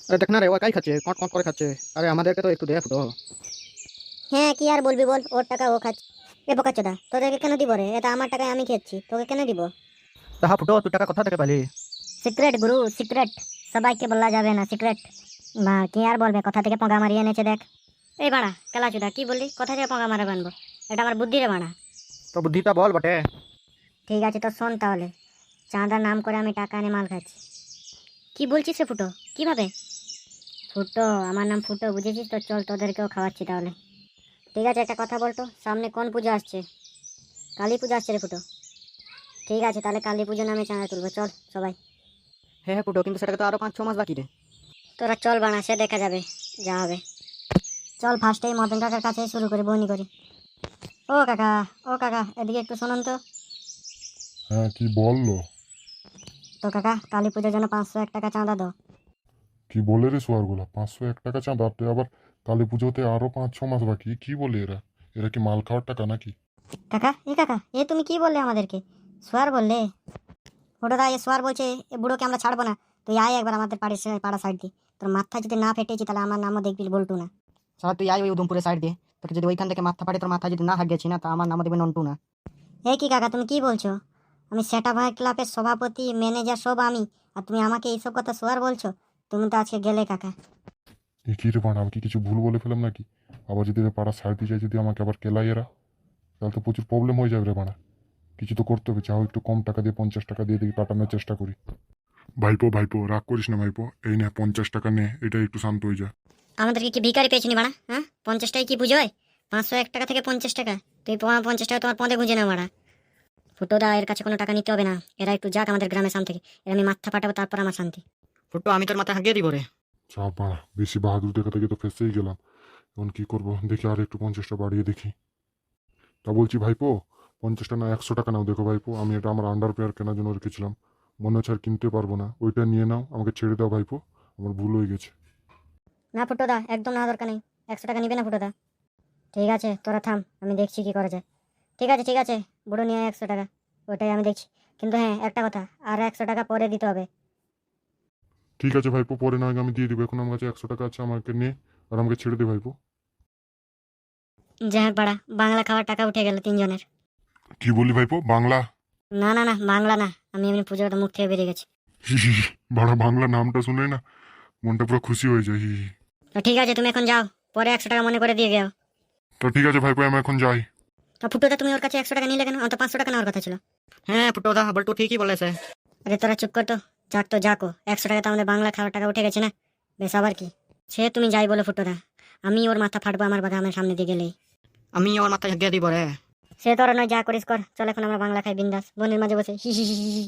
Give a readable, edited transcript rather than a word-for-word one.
আরে দেখ না রে, ও একাই খাচ্ছে, কট কট করে খাচ্ছে। আরে আমাদেরকে তো একটু দে ফুটো। হ্যাঁ, কি আর বলবি বল, ওর টাকা ও খাচ্ছে। এ বোকাচ্চোদা, তোদেরকে কেন দিব রে? এটা আমার টাকায় আমি খেয়েছি, তোকে কেন দিব? তাহা ফুটো, তুই টাকা কোথা থেকে পালি? সিক্রেট গুরু, সিক্রেট। সবাইকে বলা যাবে না, সিক্রেট। বা কি আর বলবে, কথা থেকে পঙ্গা মারিয়ে এনেছে দেখ। এই বাড়া কেলাচোদা, কি বললি? কথা থেকে পঙ্গা মারা বানবো? এটা আমার বুদ্ধি রে বাড়া। তো বুদ্ধিটা বল বটে। ঠিক আছে তো শোন তাহলে। চাঁদার নাম করে আমি টাকা এনে মাল খাচ্ছি। কি বলছিস রে ফুটো? কিভাবে? ফুটো, আমার নাম ফুটো, বুঝেছিস তো? চল তোদেরকেও খাওয়াচ্ছি তাহলে। ঠিক আছে, একটা কথা বলতো, সামনে কোন পুজো আসছে? কালী পূজা আসছে রে ফুটো। ঠিক আছে, তাহলে কালী পুজো নামে চাঁদা তুলবো, চল সবাই। হ্যাঁ হ্যাঁ ফুটো, কিন্তু সেটাকে তো আরো 5-6 মাস বাকি রে। তোরা চল বানা, সে দেখা যাবে যা হবে। চল ফার্স্টে মদন কাকার কাছে শুরু করি, বউনি করি। ও কাকা, ও কাকা, এদিকে একটু শুনুন তো। হ্যাঁ, কি বললো? তো কাকা, কালী পুজোর জন্য 501 টাকা চাঁদা দাও। কি বলে রে সোয়ারগুলা? 501 টাকা চাঁদা? তো আবার কালী পুজোতে আরো 5-6 মাস বাকি? কি বলে এরা? এরা কি মাল খাওয়ার টাকা নাকি? কাকা, এ তুমি কি বললে আমাদেরকে? সোয়ার বললে? ওটা এ সোয়ার বলছে, এ বুড়োকে আমরা ছাড়বো না। তুই আয় একবার আমাদের পাড়া সাইড দিয়ে। তোর মাথা যদি না ফেটেছি তাহলে আমার নামও দেখবি বল্টু না। শালা তুই আয় ওই উদমপুরের সাইড দিয়ে, তোকে যদি ওইখান থেকে মাথা পাড়ে, তোর মাথা যদি না হাত গেছি না, তা আমার নামও দেবে নন্টু না। এ কি কাকা, তুমি কি বলছো? আমি সেটা ভাই ক্লাবের সভাপতি, ম্যানেজার সব আমি, আর তুমি আমাকে এইসব কথা সোয়ার বলছো? তুমি তো আজকে গেলে কাকা। এ কি রে বাড়া, আমি কি কিছু ভুল বলে ফেলাম নাকি? আবার যদি এরা পাড়া ছাড় দিয়ে যায়, যদি আমাকে আবার কেলাই এরা, তাহলে তো প্রচুর প্রবলেম হয়ে যাবে রে বাড়া। কিছু তো করতে হবে, চাও একটু কম টাকা দিয়ে 50 টাকা দিয়ে দেখি কাটানোর চেষ্টা করি। ভাইপো ভাইপো, রাগ করিস না ভাইপো, এই নে 50 টাকা নে, এটা একটু শান্ত হয়ে যা। আমাদেরকে কি ভিখারি পেয়েছিনি বাড়া? হ্যাঁ, 50টাই কি পুজো হয়? 501 টাকা থেকে 50 টাকা? তুই 50 টাকা তোমার পদে গুঁজে না মারা। ফুটোদা, এর কাছে কোনো টাকা নিতে হবে না। এরা একটু যাক আমাদের গ্রামের সামনে থেকে, এর আমি মাথা ফাটাবো, তারপর আমার শান্তি। ফুটো, আমি তোর মাথা হাগিয়ে দিব রে। চা বাড়া, বেশি বাহাদুর দেখা থেকে তো ফেসেই গেলাম। এখন কি করবো দেখি, আর একটু 50টা বাড়িয়ে দেখি। তা বলছি ভাইপো, 50টা না 100 টাকা নাও। দেখো ভাইপো, আমি এটা আমার আন্ডারপেয়ার কেনার জন্য রেখেছিলাম, মনে হচ্ছে আর কিনতে পারবো না। ওইটা নিয়ে নাও, আমাকে ছেড়ে দাও ভাইপো, আমার ভুল হয়ে গেছে। না ফুটোদা, একদম না, দরকার নেই। 100 টাকা নিবে না ফুটোদা? ঠিক আছে, তোরা থাম, আমি দেখছি কি করা যায়। ঠিক আছে, বুড়ো নিয়ে 100 টাকা, ওটাই আমি দেখছি। কিন্তু হ্যাঁ, একটা কথা, আর 100 টাকা পরে দিতে হবে। ঠিক আছে ভাইপো, পরে নয় আমি দিয়ে দিব, এখন আমার কাছে 100 টাকা আছে, আমাকে নিয়ে আর আমাকে ছেড়ে দে ভাইপো। যাই হোক বাড়া, বাংলা খাওয়ার টাকা উঠে গেল তিনজনের। কি বলি ভাইপো, বাংলা? না, বাংলা না, আমি এমনি পুজোটা মুখ থেকে বেরিয়ে গেছি। হি হি হি, বাড়া বাংলা নামটা শুনে না মনটা পুরো খুশি হয়ে যায়। হি হি। তো ঠিক আছে, তুমি এখন যাও, পরে 100 টাকা মনে করে দিয়ে গেও। তো ঠিক আছে ভাইপো, আমি এখন যাই। তো ফুটোদা, তুমি ওর কাছে 100 টাকা নিলে কেন? আমার তো 500 টাকা নেওয়ার কথা ছিল। হ্যাঁ ফুটো দা, বল্টু ঠিকই বলেছে। আরে তোরা চুপ কর তো। যাক তো যাকো, 100 টাকা তো আমাদের বাংলা খাওয়ার টাকা উঠে গেছে না? বেশ, আবার কি? সে তুমি যাই বলে ফুটোদা, আমি ওর মাথা ফাটবো আমার বাধা আমার সামনে দিয়ে গেলেই। আমি ওর মাথা হাগিয়ে দিব রে। সে তোরা নয়, যা করিস কর, চল এখন আমরা বাংলা খাই বিন্দাস বনের মাঝে বসে হি হি হি হি হি।